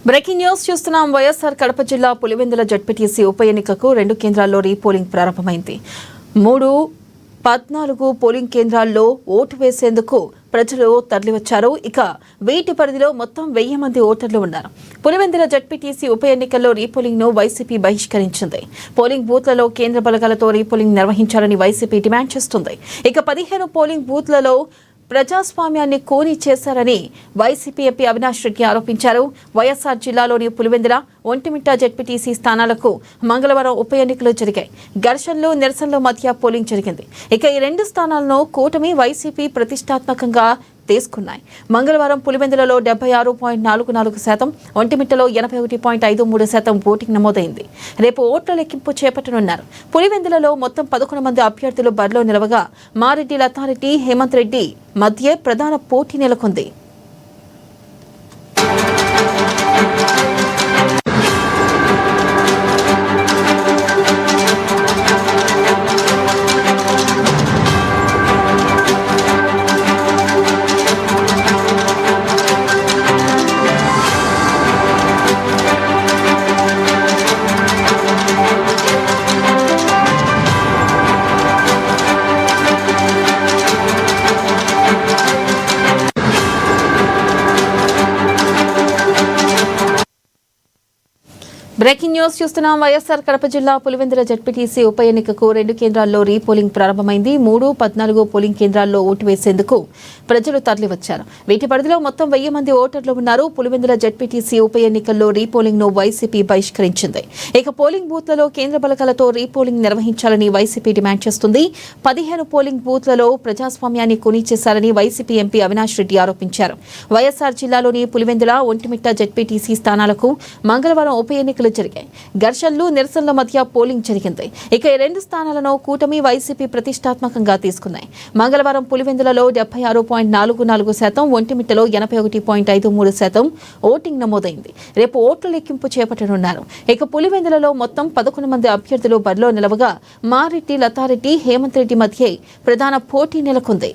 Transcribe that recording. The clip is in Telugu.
బ్రేకింగ్ న్యూస్ చూస్తున్నాం. వైఎస్ఆర్ కడప జిల్లా పులివెందుల జడ్పీటీసీ ఉప ఎన్నికకు 2 కేంద్రాల్లో రీపోలింగ్ ప్రారంభమైంది. 3-14 పోలింగ్ కేంద్రాల్లో ఓటు వేసేందుకు ప్రజలు తరలివచ్చారు. ఇక వీటి పరిధిలో మొత్తం 1000 మంది ఓటర్లు ఉన్నారు. పులివెందుల జడ్పీటీసీ ఉప ఎన్నికల్లో రీపోలింగ్ ను వైసీపీ బహిష్కరించింది. పోలింగ్ బూత్లలో కేంద్ర బలగాలతో రీపోలింగ్ నిర్వహించాలని వైసీపీ డిమాండ్ చేస్తుంది. ఇక 15 పోలింగ్ బూత్లలో ప్రజాస్వామ్యాన్ని కోని చేశారని వైసీపీ ఎంపీ అవినాష్ రెడ్డి ఆరోపించారు. వైఎస్ఆర్ జిల్లాలోని పులివెందుల, ఒంటిమిట్ట జడ్పీటీసీ స్థానాలకు మంగళవారం ఉప ఎన్నికలు జరిగాయి. ఘర్షణలు, నిరసనల మధ్య పోలింగ్ జరిగింది. ఇక ఈ 2 స్థానాలను కూటమి, వైసీపీ ప్రతిష్టాత్మకంగా తీసుకున్నాయి. మంగళవారం పులివెందులలో 76.44%, ఒంటిమిట్టలో 81.53% ఓటింగ్ నమోదైంది. రేపు ఓట్ల లెక్కింపు చేపట్టనున్నారు. పులివెందులలో మొత్తం 11 మంది అభ్యర్థులు బరిలో నిలవగా మారెడ్డి లతారెడ్డి, హేమంత్ రెడ్డి మధ్య ప్రధాన పోటీ నెలకొంది. బ్రేకింగ్ న్యూస్ చూస్తున్నాం. వైఎస్ఆర్ కడప జిల్లా పులివెందుల జడ్పీటీసీ ఉప ఎన్నికకు 2 కేంద్రాల్లో రీపోలింగ్ ప్రారంభమైంది. 3-14 పోలింగ్ కేంద్రాల్లో ఓటు వేసేందుకు ప్రజలు తరలివచ్చారు. వీటి పరిధిలో మొత్తం 1000 మంది ఓటర్లు ఉన్నారు. పులివెందుల జడ్పీటీసీ ఉప ఎన్నికల్లో రీపోలింగ్ ను వైసీపీ బహిష్కరించింది. ఇక పోలింగ్ బూత్లలో కేంద్ర బలగాలతో రీపోలింగ్ నిర్వహించాలని వైసీపీ డిమాండ్ చేస్తుంది. 15 పోలింగ్ బూత్లలో ప్రజాస్వామ్యాన్ని కొని చేశారని వైసీపీ ఎంపీ అవినాష్ రెడ్డి ఆరోపించారు. వైఎస్ఆర్ జిల్లాలోని పులివెందుల, ఒంటిమిట్ట జడ్పీటీసీ స్థానాలకు మంగళవారం ఉప ఎన్నికలు జరిగాయి. ఘర్షణలు, నిరసనల మధ్య పోలింగ్ జరిగింది. ఇక ఈ 2 స్థానాలను కూటమి, వైసీపీ ప్రతిష్టాత్మకంగా తీసుకున్నాయి. మంగళవారం పులివెందులలో 76.44%, ఒంటిమిట్టలో 81.53% ఓటింగ్ నమోదైంది. రేపు ఓట్ల లెక్కింపు చేపట్టనున్నారు. ఇక పులివెందులలో మొత్తం 11 మంది అభ్యర్థులు బరిలో నిలవగా మారెడ్డి లతారెడ్డి, హేమంత్ రెడ్డి మధ్య ప్రధాన పోటీ నెలకొంది.